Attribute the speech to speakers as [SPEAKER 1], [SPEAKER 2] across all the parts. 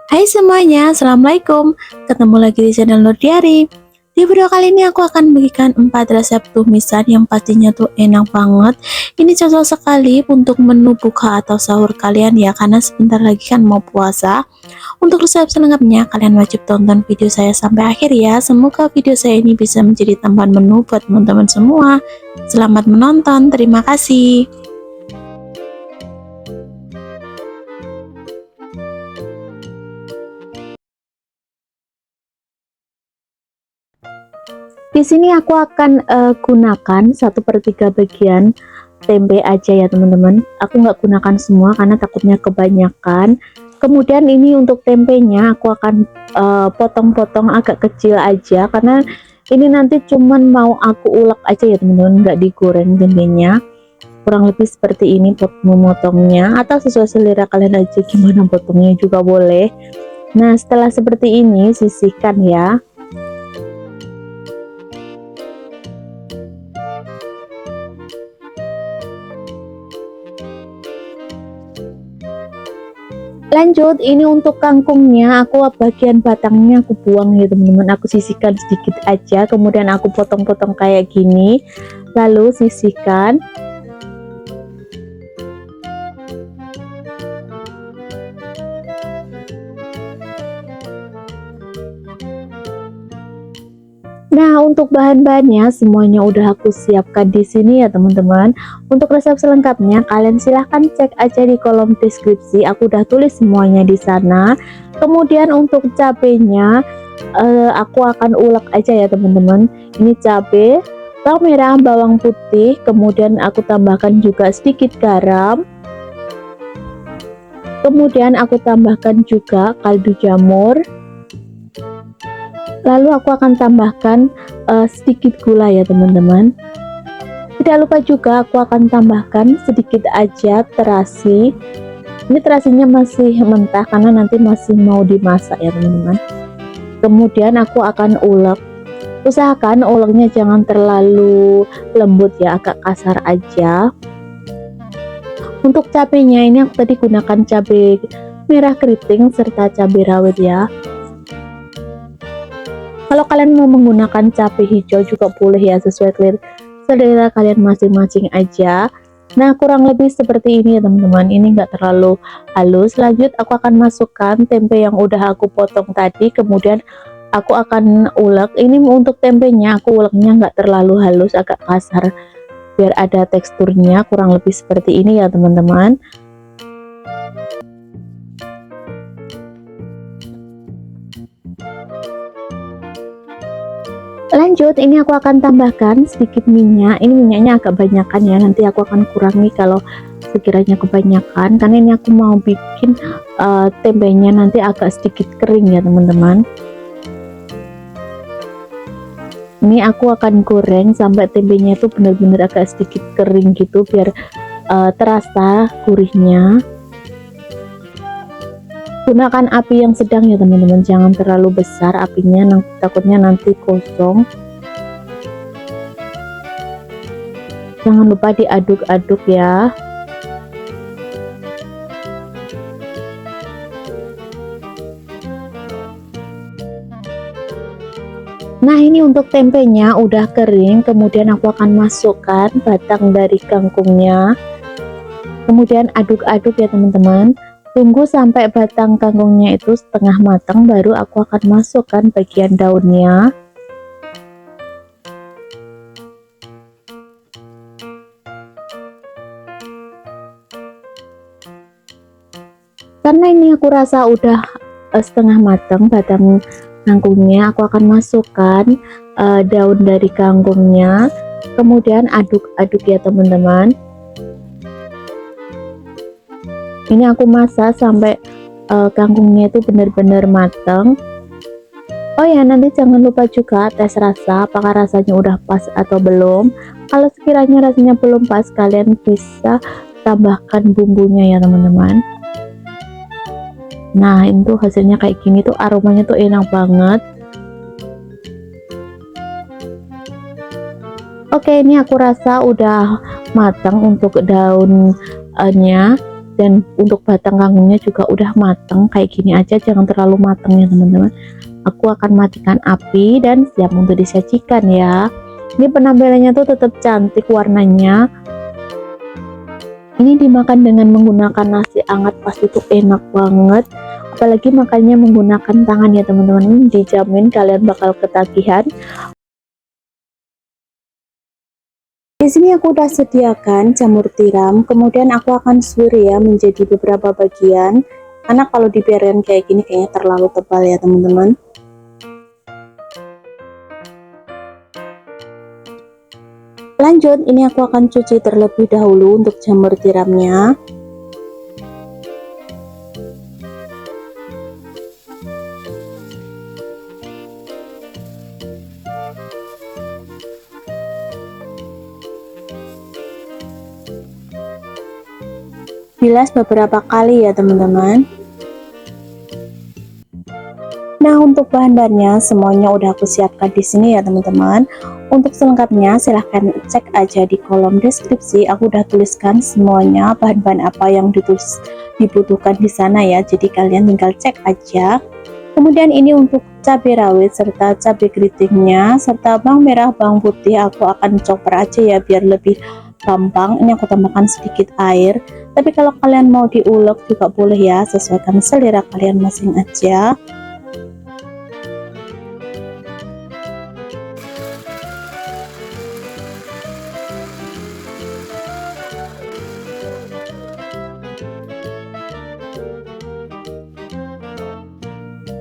[SPEAKER 1] Hai semuanya, Assalamualaikum. Ketemu lagi di channel Nur Diari. Di video kali ini aku akan bagikan 4 resep tumisan yang pastinya tuh enak banget. Ini cocok sekali untuk menu buka atau sahur kalian ya, karena sebentar lagi kan mau puasa. Untuk resep selengkapnya kalian wajib tonton video saya sampai akhir ya. Semoga video saya ini bisa menjadi tambahan menu buat teman-teman semua. Selamat menonton, terima kasih. Di sini aku akan gunakan 1/3 bagian tempe aja ya teman-teman. Aku nggak gunakan semua karena takutnya kebanyakan. Kemudian ini untuk tempenya aku akan potong-potong agak kecil aja karena ini nanti cuman mau aku ulek aja ya teman-teman, nggak digoreng tempenya. Kurang lebih seperti ini memotongnya, atau sesuai selera kalian aja gimana potongnya juga boleh. Nah setelah seperti ini sisihkan ya. Lanjut, ini untuk kangkungnya aku bagian batangnya aku buang ya teman-teman, aku sisihkan sedikit aja, kemudian aku potong-potong kayak gini, lalu sisihkan. Nah, untuk bahan-bahannya semuanya udah aku siapkan di sini ya teman-teman. Untuk resep selengkapnya kalian silahkan cek aja di kolom deskripsi. Aku udah tulis semuanya di sana. Kemudian untuk cabenya aku akan ulek aja ya teman-teman. Ini cabai, bawang merah, bawang putih. Kemudian aku tambahkan juga sedikit garam. Kemudian aku tambahkan juga kaldu jamur. Lalu aku akan tambahkan sedikit gula ya teman-teman. Tidak lupa juga aku akan tambahkan sedikit aja terasi. Ini terasinya masih mentah karena nanti masih mau dimasak ya teman-teman. Kemudian aku akan ulek. Usahakan uleknya jangan terlalu lembut ya, agak kasar aja. Untuk cabenya ini aku tadi gunakan cabai merah keriting serta cabai rawit ya. Kalau kalian mau menggunakan cabai hijau juga boleh ya, sesuai selera kalian masing-masing aja. Nah kurang lebih seperti ini ya teman-teman, ini enggak terlalu halus. Lanjut aku akan masukkan tempe yang udah aku potong tadi, kemudian aku akan ulek. Ini untuk tempenya aku uleknya enggak terlalu halus, agak kasar biar ada teksturnya, kurang lebih seperti ini ya teman-teman. Lanjut, ini aku akan tambahkan sedikit minyak. Ini minyaknya agak banyakan ya, nanti aku akan kurangi kalau sekiranya kebanyakan, karena ini aku mau bikin tempenya nanti agak sedikit kering ya teman-teman. Ini aku akan goreng sampai tempenya itu benar-benar agak sedikit kering gitu, biar terasa gurihnya. Gunakan api yang sedang ya teman-teman, jangan terlalu besar apinya, takutnya nanti kosong. Jangan lupa diaduk-aduk ya. Nah ini untuk tempenya udah kering, kemudian aku akan masukkan batang dari kangkungnya, kemudian aduk-aduk ya teman-teman. Tunggu sampai batang kangkungnya itu setengah matang, baru aku akan masukkan bagian daunnya. Karena ini aku rasa udah setengah matang batang kangkungnya, aku akan masukkan daun dari kangkungnya, kemudian aduk-aduk ya teman-teman. Ini aku masak sampai kangkungnya itu benar-benar matang. Oh ya, nanti jangan lupa juga tes rasa, apakah rasanya udah pas atau belum. Kalau sekiranya rasanya belum pas, kalian bisa tambahkan bumbunya ya teman-teman. Nah itu hasilnya kayak gini tuh, aromanya tuh enak banget. Oke, ini aku rasa udah matang untuk daunnya. dan untuk batang kangkungnya juga udah mateng. Kayak gini aja, jangan terlalu mateng ya teman-teman. Aku akan matikan api dan siap untuk disajikan ya. Ini penampilannya tuh tetap cantik warnanya. Ini dimakan dengan menggunakan nasi hangat pasti tuh enak banget. Apalagi makannya menggunakan tangan ya teman-teman, dijamin kalian bakal ketagihan. Di sini aku udah sediakan jamur tiram, kemudian aku akan suir ya menjadi beberapa bagian. Karena kalau dibiarkan kayak gini kayaknya terlalu tebal ya teman-teman. Lanjut, ini aku akan cuci terlebih dahulu untuk jamur tiramnya. Bilas beberapa kali ya teman-teman. Nah, untuk bahan-bahannya semuanya udah aku siapkan di sini ya teman-teman. Untuk selengkapnya silahkan cek aja di kolom deskripsi. Aku udah tuliskan semuanya bahan-bahan apa yang dibutuhkan di sana ya. Jadi kalian tinggal cek aja. Kemudian ini untuk cabai rawit serta cabai keritingnya serta bawang merah, bawang putih aku akan chopper aja ya biar lebih gampang. Ini aku tambahkan sedikit air. Tapi kalau kalian mau diulek juga boleh ya, sesuaikan selera kalian masing aja.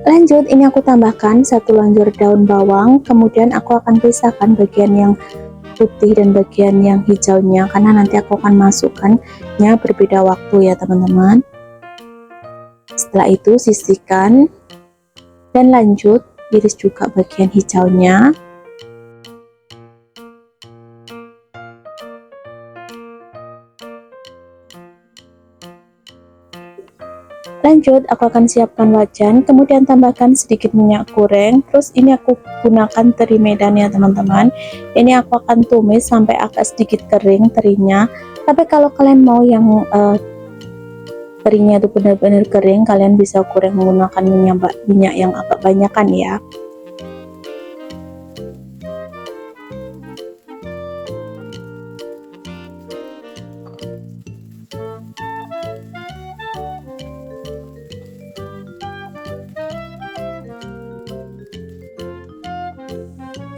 [SPEAKER 1] Lanjut, ini aku tambahkan 1 lanjur daun bawang, kemudian aku akan pisahkan bagian yang putih dan bagian yang hijaunya karena nanti aku akan masukkannya berbeda waktu ya teman-teman. Setelah itu sisihkan dan lanjut iris juga bagian hijaunya. Lanjut, aku akan siapkan wajan, kemudian tambahkan sedikit minyak goreng. Terus ini aku gunakan teri medan ya teman-teman. Ini aku akan tumis sampai agak sedikit kering terinya. Tapi kalau kalian mau yang terinya itu benar-benar kering, kalian bisa goreng menggunakan minyak yang agak banyakan ya.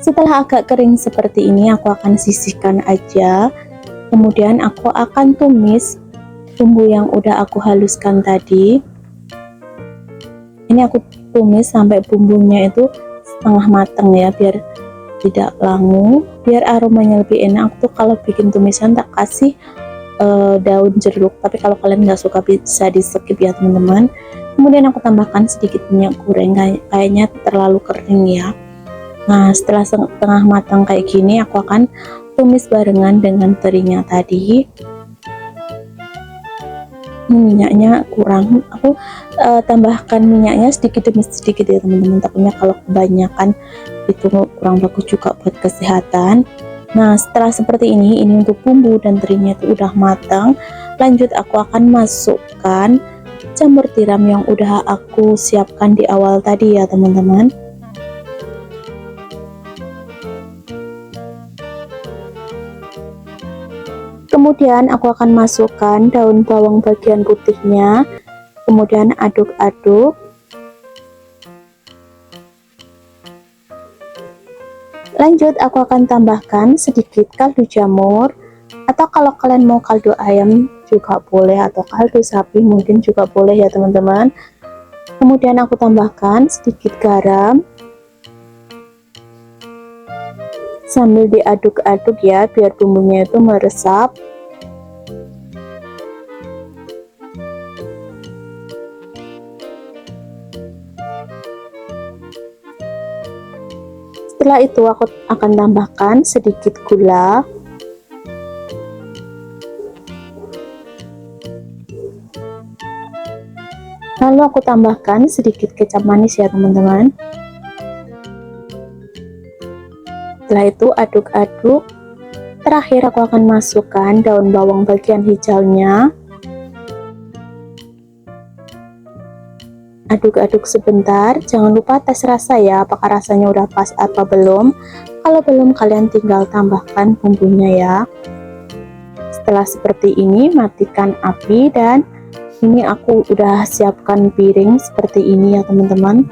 [SPEAKER 1] Setelah agak kering seperti ini, aku akan sisihkan aja. Kemudian aku akan tumis bumbu yang udah aku haluskan tadi. Ini aku tumis sampai bumbunya itu setengah matang ya, biar tidak langu, biar aromanya lebih enak. Tuh kalau bikin tumisan tak kasih daun jeruk, tapi kalau kalian nggak suka bisa di skip ya teman-teman. Kemudian aku tambahkan sedikit minyak goreng, kayaknya terlalu kering ya. Nah, setelah setengah matang kayak gini, aku akan tumis barengan dengan terinya tadi. Minyaknya kurang, aku tambahkan minyaknya sedikit demi sedikit ya teman-teman. Takutnya kalau kebanyakan itu kurang bagus juga buat kesehatan. Nah, setelah seperti ini untuk bumbu dan terinya itu udah matang. Lanjut, aku akan masukkan jamur tiram yang udah aku siapkan di awal tadi ya teman-teman. Kemudian aku akan masukkan daun bawang bagian putihnya, kemudian aduk-aduk. Lanjut, aku akan tambahkan sedikit kaldu jamur, atau kalau kalian mau kaldu ayam juga boleh, atau kaldu sapi mungkin juga boleh ya teman-teman. Kemudian aku tambahkan sedikit garam, sambil diaduk-aduk ya biar bumbunya itu meresap. Setelah itu aku akan tambahkan sedikit gula, lalu aku tambahkan sedikit kecap manis ya teman-teman. Setelah itu aduk-aduk. Terakhir aku akan masukkan daun bawang bagian hijaunya. aduk-aduk sebentar. Jangan lupa tes rasa ya, apakah rasanya udah pas atau belum. Kalau belum, kalian tinggal tambahkan bumbunya ya. Setelah seperti ini, matikan api, dan ini aku udah siapkan piring seperti ini ya teman-teman.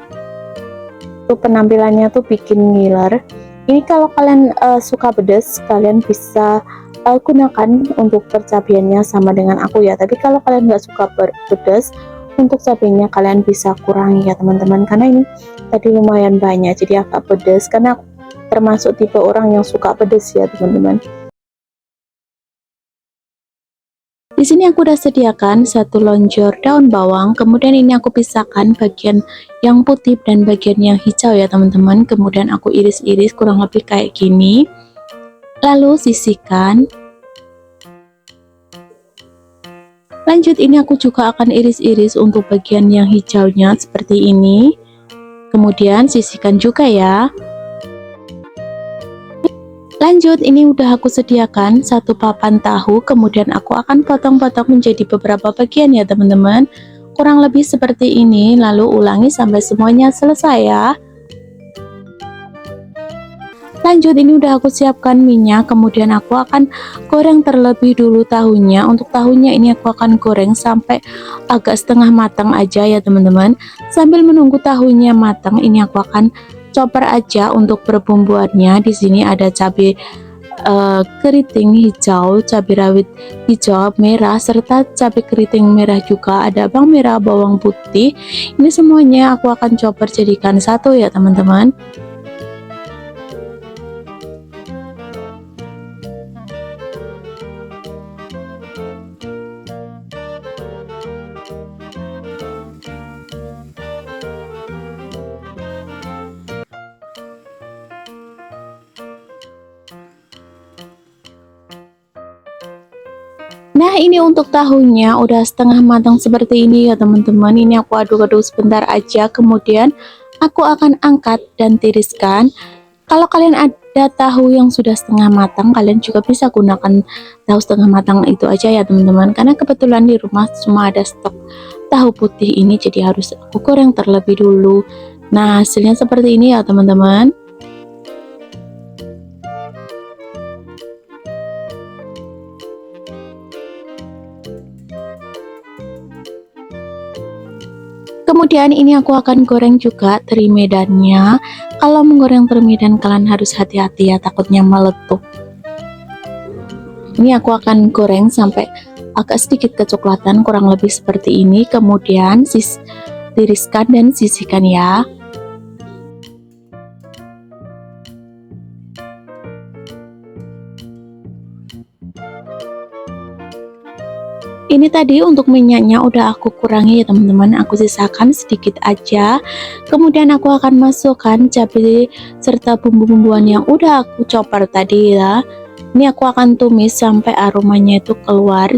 [SPEAKER 1] Tuh penampilannya tuh bikin ngiler. Ini kalau kalian suka pedas, kalian bisa gunakan untuk percabiannya sama dengan aku ya. Tapi kalau kalian nggak suka pedas, untuk cabenya kalian bisa kurangi ya teman-teman, karena ini tadi lumayan banyak jadi agak pedas, karena aku termasuk tipe orang yang suka pedas ya teman-teman. Di sini aku udah sediakan satu lonjor daun bawang, kemudian ini aku pisahkan bagian yang putih dan bagian yang hijau ya teman-teman. Kemudian aku iris-iris kurang lebih kayak gini, lalu sisihkan. Lanjut, ini aku juga akan iris-iris untuk bagian yang hijaunya seperti ini, kemudian sisihkan juga ya. Lanjut, ini udah aku sediakan satu papan tahu, kemudian aku akan potong-potong menjadi beberapa bagian ya teman-teman, kurang lebih seperti ini. Lalu ulangi sampai semuanya selesai ya. Lanjut, ini udah aku siapkan minyak, kemudian aku akan goreng terlebih dulu tahunya. Untuk tahunya ini aku akan goreng sampai agak setengah matang aja ya teman-teman. Sambil menunggu tahunya matang, ini aku akan chopper aja untuk perbumbuannya. Di sini ada cabai keriting hijau, cabai rawit hijau merah, serta cabai keriting merah juga, ada bawang merah, bawang putih. Ini semuanya aku akan chopper jadikan satu ya teman-teman. Nah, ini untuk tahunya udah setengah matang seperti ini ya teman-teman. Ini aku aduk-aduk sebentar aja, kemudian aku akan angkat dan tiriskan. Kalau kalian ada tahu yang sudah setengah matang, kalian juga bisa gunakan tahu setengah matang itu aja ya teman-teman. Karena kebetulan di rumah cuma ada stok tahu putih ini, jadi harus aku goreng terlebih dulu. Nah, hasilnya seperti ini ya teman-teman. Kemudian ini aku akan goreng juga teri medannya. Kalau menggoreng teri medan kalian harus hati-hati ya, takutnya meletup. Ini aku akan goreng sampai agak sedikit kecoklatan, kurang lebih seperti ini. Kemudian tiriskan dan sisihkan ya. Ini tadi untuk minyaknya udah aku kurangi ya teman-teman, aku sisakan sedikit aja. Kemudian aku akan masukkan cabai serta bumbu-bumbuan yang udah aku chopper tadi ya. Ini aku akan tumis sampai aromanya itu keluar.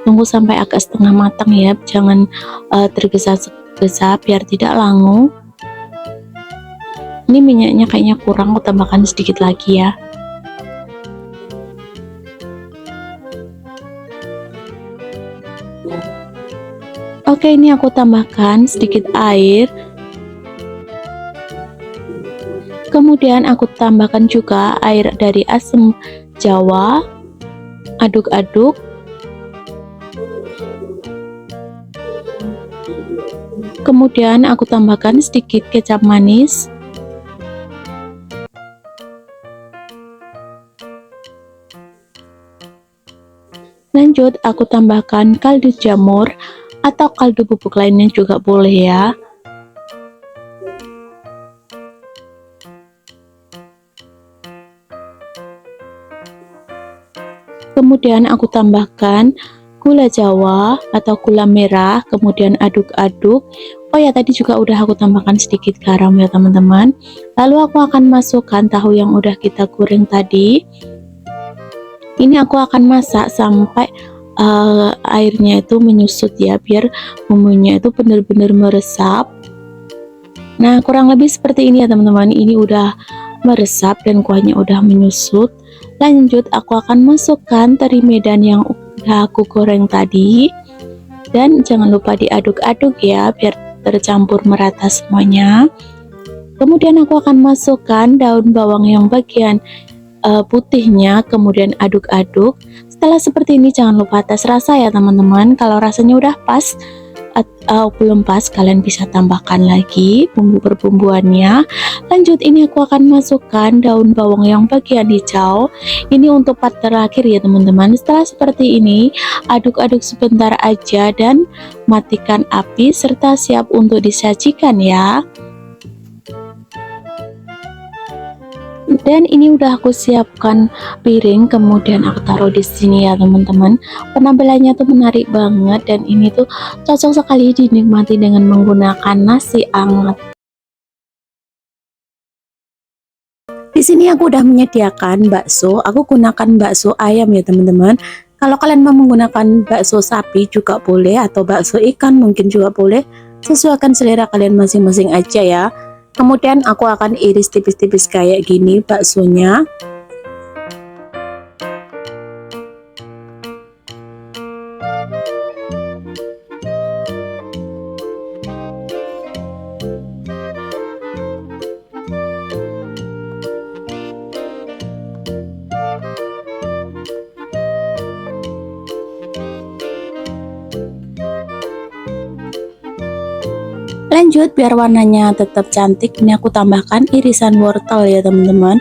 [SPEAKER 1] Tunggu sampai agak setengah matang ya, jangan tergesa-gesa biar tidak langu. Ini minyaknya kayaknya kurang, aku tambahkan sedikit lagi ya. Oke, ini aku tambahkan sedikit air. Kemudian aku tambahkan juga air dari asam jawa. Aduk-aduk. Kemudian aku tambahkan sedikit kecap manis. Lanjut, aku tambahkan kaldu jamur atau kaldu bubuk lainnya juga boleh ya. Kemudian aku tambahkan gula jawa atau gula merah, kemudian aduk-aduk. Oh ya, tadi juga udah aku tambahkan sedikit garam ya teman-teman. Lalu aku akan masukkan tahu yang udah kita goreng tadi. Ini aku akan masak sampai airnya itu menyusut ya, biar bumbunya itu benar-benar meresap. Nah, kurang lebih seperti ini ya teman-teman. Ini udah meresap dan kuahnya udah menyusut. Lanjut, aku akan masukkan teri medan yang udah aku goreng tadi, dan jangan lupa diaduk-aduk ya biar tercampur merata semuanya. Kemudian aku akan masukkan daun bawang yang bagian putihnya, kemudian aduk-aduk. Setelah seperti ini jangan lupa tes rasa ya teman-teman. Kalau rasanya udah pas atau belum pas, kalian bisa tambahkan lagi bumbu perbumbuannya. Lanjut, ini aku akan masukkan daun bawang yang bagian hijau. Ini untuk part terakhir ya teman-teman. Setelah seperti ini, aduk-aduk sebentar aja dan matikan api serta siap untuk disajikan ya. Dan ini udah aku siapkan piring, kemudian aku taruh di sini ya teman-teman. Penampilannya tuh menarik banget dan ini tuh cocok sekali dinikmati dengan menggunakan nasi hangat. Di sini aku udah menyediakan bakso. Aku gunakan bakso ayam ya teman-teman. Kalau kalian mau menggunakan bakso sapi juga boleh, atau bakso ikan mungkin juga boleh. Sesuaikan selera kalian masing-masing aja ya. Kemudian aku akan iris tipis-tipis kayak gini baksonya. Lanjut, biar warnanya tetap cantik, ini aku tambahkan irisan wortel ya teman-teman.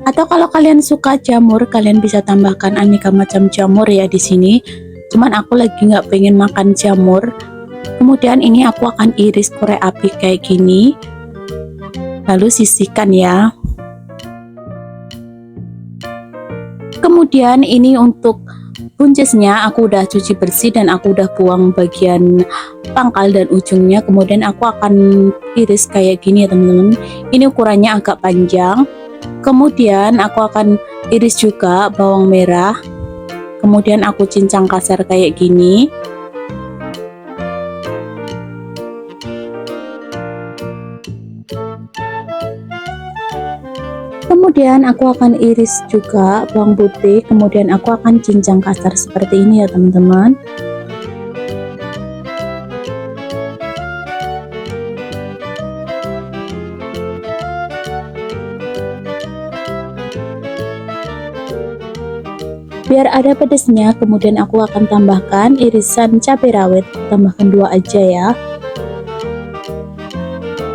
[SPEAKER 1] Atau kalau kalian suka jamur, kalian bisa tambahkan aneka macam jamur ya di sini. Cuman aku lagi nggak pengen makan jamur. Kemudian ini aku akan iris korek api kayak gini, lalu sisihkan ya. Kemudian ini untuk buncisnya aku udah cuci bersih dan aku udah buang bagian pangkal dan ujungnya. Kemudian aku akan iris kayak gini ya teman-teman. Ini ukurannya agak panjang. Kemudian aku akan iris juga bawang merah. Kemudian aku cincang kasar kayak gini. Kemudian aku akan iris juga bawang putih, kemudian aku akan cincang kasar seperti ini ya teman-teman. Biar ada pedasnya, kemudian aku akan tambahkan irisan cabai rawit, tambahkan 2 aja ya.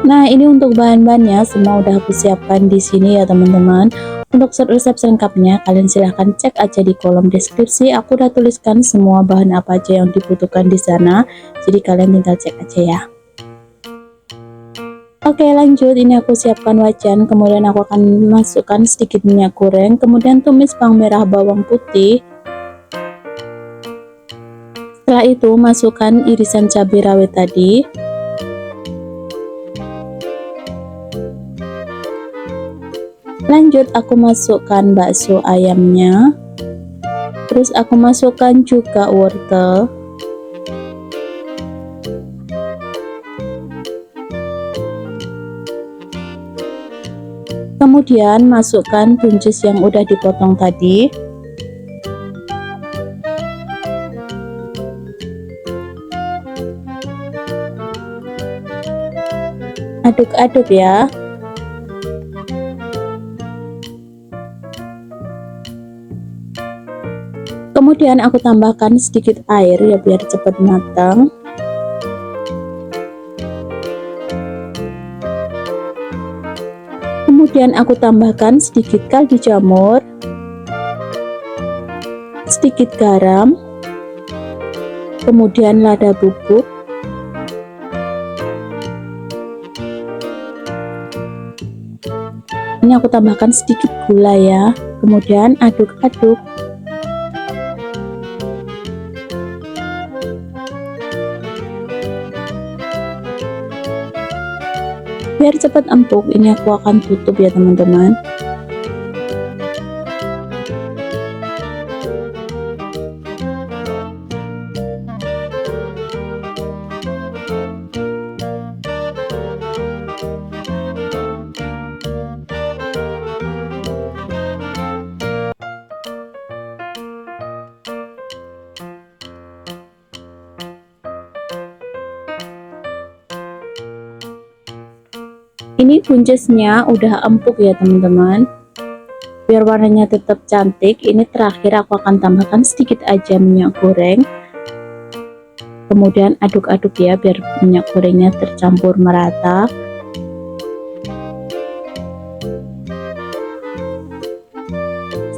[SPEAKER 1] Nah, ini untuk bahan-bahannya semua udah aku siapkan di sini ya teman-teman. Untuk resep selengkapnya kalian silahkan cek aja di kolom deskripsi. Aku udah tuliskan semua bahan apa aja yang dibutuhkan di sana. Jadi kalian tinggal cek aja ya. Oke, lanjut, ini aku siapkan wajan, kemudian aku akan masukkan sedikit minyak goreng, kemudian tumis bawang merah, bawang putih. Setelah itu masukkan irisan cabai rawit tadi. Lanjut, aku masukkan bakso ayamnya. Terus aku masukkan juga wortel. Kemudian masukkan buncis yang udah dipotong tadi. Aduk-aduk ya. Kemudian aku tambahkan sedikit air ya biar cepat matang. Kemudian aku tambahkan sedikit kaldu jamur, sedikit garam, kemudian lada bubuk, ini aku tambahkan sedikit gula ya. Kemudian aduk-aduk. Biar cepat empuk, ini aku akan tutup ya teman-teman. Ini buncisnya udah empuk ya teman-teman, biar warnanya tetap cantik. Ini terakhir aku akan tambahkan sedikit aja minyak goreng, kemudian aduk-aduk ya biar minyak gorengnya tercampur merata.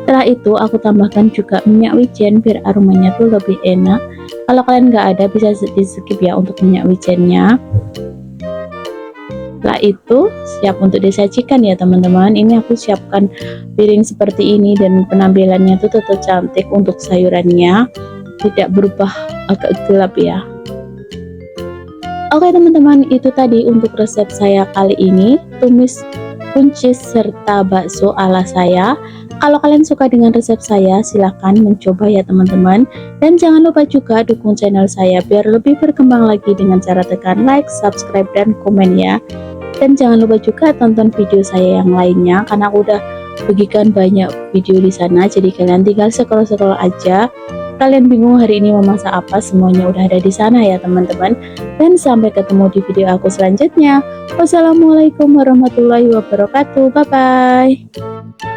[SPEAKER 1] Setelah itu aku tambahkan juga minyak wijen biar aromanya tuh lebih enak. Kalau kalian nggak ada bisa di skip ya untuk minyak wijennya. Setelah itu siap untuk disajikan ya teman-teman. Ini aku siapkan piring seperti ini dan penampilannya tuh tetap cantik untuk sayurannya, tidak berubah agak gelap ya. Oke teman-teman, itu tadi untuk resep saya kali ini, tumis buncis serta bakso ala saya. Kalau kalian suka dengan resep saya, silahkan mencoba ya teman-teman. Dan jangan lupa juga dukung channel saya biar lebih berkembang lagi dengan cara tekan like, subscribe, dan komen ya. Dan jangan lupa juga tonton video saya yang lainnya, karena aku udah bagikan banyak video di sana. Jadi kalian tinggal scroll-scroll aja. Kalian bingung hari ini mau masak apa, semuanya udah ada di sana ya teman-teman. Dan sampai ketemu di video aku selanjutnya. Wassalamualaikum warahmatullahi wabarakatuh. Bye bye.